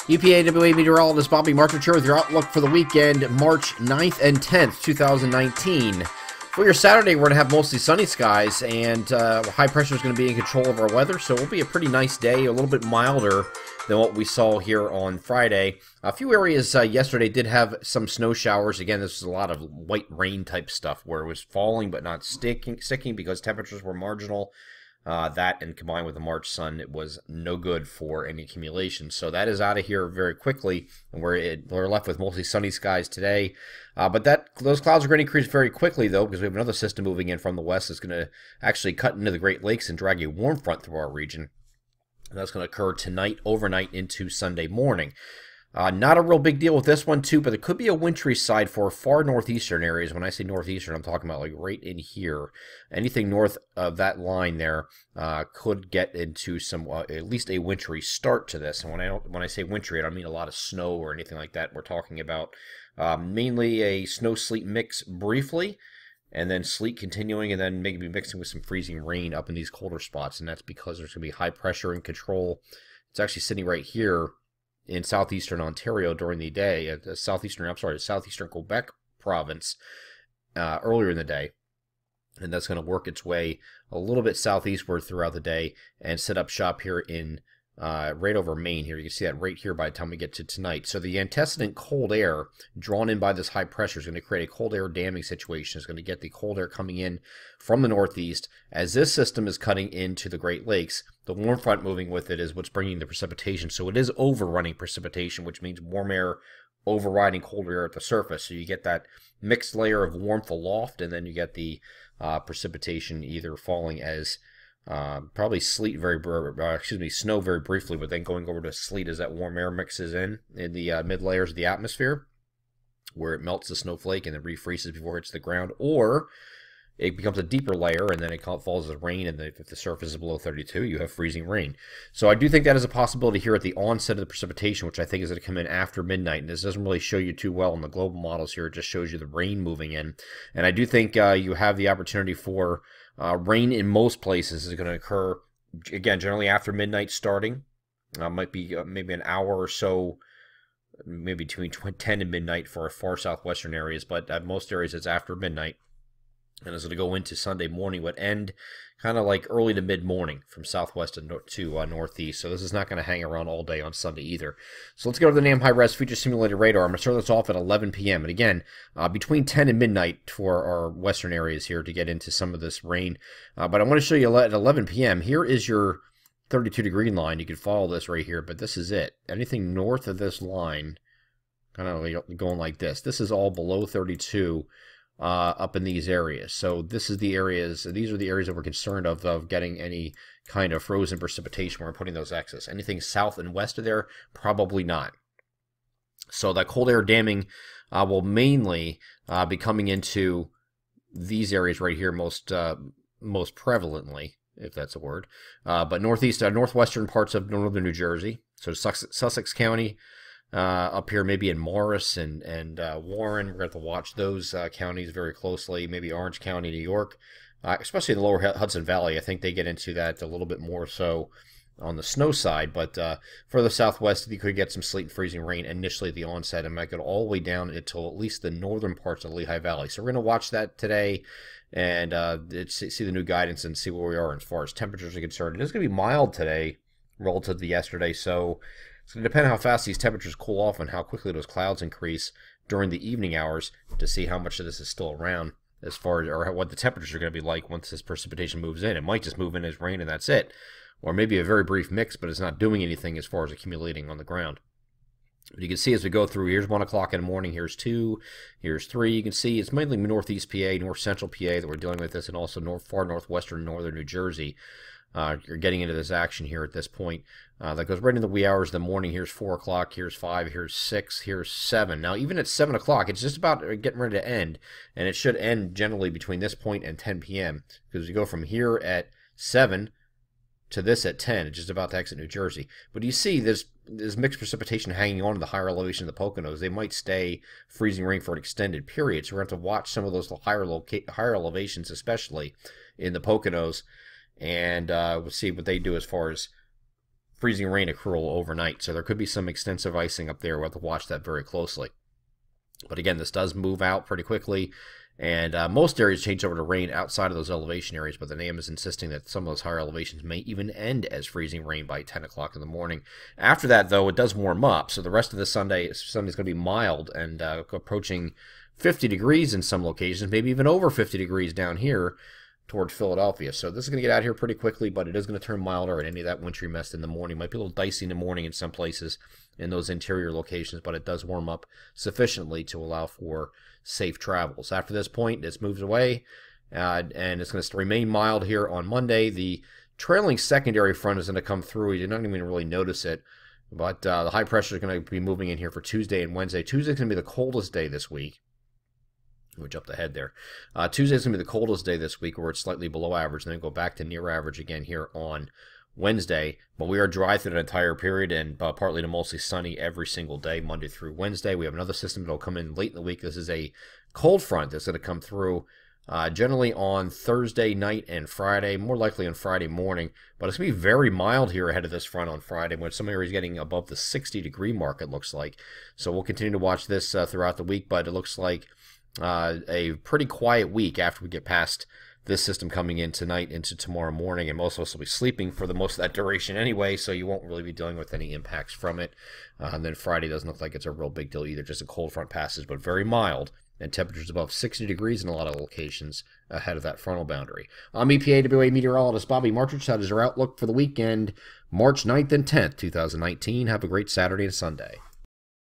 EPAWA meteorologist Bobby Martin here with your outlook for the weekend, March 9th and 10th, 2019. For your Saturday, we're going to have mostly sunny skies, and high pressure is going to be in control of our weather, so it will be a pretty nice day, a little bit milder than what we saw here on Friday. A few areas yesterday did have some snow showers. Again, this was a lot of white rain type stuff where it was falling but not sticking because temperatures were marginal. That and combined with the March sun, it was no good for any accumulation. So that is out of here very quickly, and we're left with mostly sunny skies today. But those clouds are going to increase very quickly, though, because we have another system moving in from the west that's going to actually cut into the Great Lakes and drag a warm front through our region. And that's going to occur tonight, overnight, into Sunday morning. Not a real big deal with this one, too, but there could be a wintry side for far northeastern areas. When I say northeastern, I'm talking about like right in here. Anything north of that line there could get into some, at least a wintry start to this. And when I say wintry, I don't mean a lot of snow or anything like that. We're talking about mainly a snow-sleet mix briefly, and then sleet continuing, and then maybe mixing with some freezing rain up in these colder spots. And that's because there's going to be high pressure and control. It's actually sitting right here in southeastern Ontario during the day, southeastern Quebec province earlier in the day. And that's going to work its way a little bit southeastward throughout the day and set up shop here in right over Maine here. You can see that right here by the time we get to tonight. So the antecedent cold air drawn in by this high pressure is going to create a cold air damming situation. It's going to get the cold air coming in from the northeast. As this system is cutting into the Great Lakes, the warm front moving with it is what's bringing the precipitation. So it is overrunning precipitation, which means warm air overriding colder air at the surface. So you get that mixed layer of warmth aloft, and then you get the precipitation either falling as probably sleet snow very briefly, but then going over to sleet as that warm air mixes in the mid layers of the atmosphere, where it melts the snowflake and then refreezes before it hits the ground, or it becomes a deeper layer and then it falls as rain, and if the surface is below 32, you have freezing rain. So I do think that is a possibility here at the onset of the precipitation, which I think is going to come in after midnight. And this doesn't really show you too well in the global models here. It just shows you the rain moving in. And I do think you have the opportunity for rain in most places is going to occur, again, generally after midnight starting. Might be maybe an hour or so, maybe between 10 and midnight for our far southwestern areas, but at most areas it's after midnight. And it's going to go into Sunday morning, would end kind of like early to mid-morning from southwest to northeast. So this is not going to hang around all day on Sunday either. So let's go to the NAM high-res feature simulated radar. I'm going to start this off at 11 p.m. And again, between 10 and midnight for our western areas here to get into some of this rain. But I want to show you at 11 p.m. Here is your 32-degree line. You can follow this right here, but this is it. Anything north of this line, kind of going like this. This is all below 32. Up in these areas. So these are the areas that we're concerned of getting any kind of frozen precipitation when we're putting those X's. Anything south and west of there, probably not. So that cold air damming will mainly be coming into these areas right here most prevalently, if that's a word. But northwestern parts of northern New Jersey, so Sussex County, up here maybe in Morris and Warren. We're going to have to watch those counties very closely. Maybe Orange County, New York, especially in the lower Hudson Valley. I think they get into that a little bit more so on the snow side. But for the southwest, you could get some sleet and freezing rain initially at the onset, and might go all the way down until at least the northern parts of the Lehigh Valley. So we're going to watch that today and see the new guidance and see where we are as far as temperatures are concerned. It is going to be mild today relative to yesterday, so it's going to depend on how fast these temperatures cool off and how quickly those clouds increase during the evening hours to see how much of this is still around as far as, or what the temperatures are going to be like once this precipitation moves in. It might just move in as rain and that's it. Or maybe a very brief mix, but it's not doing anything as far as accumulating on the ground. But you can see as we go through, here's 1 o'clock in the morning, here's 2, here's 3. You can see it's mainly northeast PA, north central PA that we're dealing with this, and also far northwestern northern New Jersey. You're getting into this action here at this point. That goes right into the wee hours of the morning. Here's 4 o'clock, here's 5, here's 6, here's 7. Now, even at 7 o'clock, it's just about getting ready to end, and it should end generally between this point and 10 p.m. because you go from here at 7 to this at 10. It's just about to exit New Jersey. But you see there's mixed precipitation hanging on to the higher elevation of the Poconos. They might stay freezing rain for an extended period, so we're going to have to watch some of those higher elevations, especially in the Poconos, and we'll see what they do as far as freezing rain accrual overnight. So there could be some extensive icing up there. We'll have to watch that very closely. But again, this does move out pretty quickly. And most areas change over to rain outside of those elevation areas, but the NAM is insisting that some of those higher elevations may even end as freezing rain by 10 o'clock in the morning. After that, though, it does warm up. So the rest of the Sunday's going to be mild and approaching 50 degrees in some locations, maybe even over 50 degrees down here towards Philadelphia. So this is going to get out here pretty quickly, but it is going to turn milder, and any of that wintry mist in the morning might be a little dicey in the morning in some places in those interior locations, but it does warm up sufficiently to allow for safe travels. After this point, it's moved away, and it's going to remain mild here on Monday. The trailing secondary front is going to come through. You did not even really notice it, but the high pressure is going to be moving in here for Tuesday and Wednesday. Tuesday is going to be the coldest day this week. We jumped ahead there. Tuesday is going to be the coldest day this week, where it's slightly below average, and then go back to near average again here on Wednesday. But we are dry through the entire period, and partly to mostly sunny every single day, Monday through Wednesday. We have another system that will come in late in the week. This is a cold front that's going to come through generally on Thursday night and Friday, more likely on Friday morning. But it's going to be very mild here ahead of this front on Friday, when some areas getting above the 60-degree mark, it looks like. So we'll continue to watch this throughout the week, but it looks like a pretty quiet week after we get past this system coming in tonight into tomorrow morning, and most of us will be sleeping for the most of that duration anyway, so you won't really be dealing with any impacts from it. And then Friday doesn't look like it's a real big deal either, just a cold front passes, but very mild, and temperatures above 60 degrees in a lot of locations ahead of that frontal boundary. I'm EPAWA meteorologist Bobby Martridge. That is our outlook for the weekend, March 9th and 10th, 2019. Have a great Saturday and Sunday.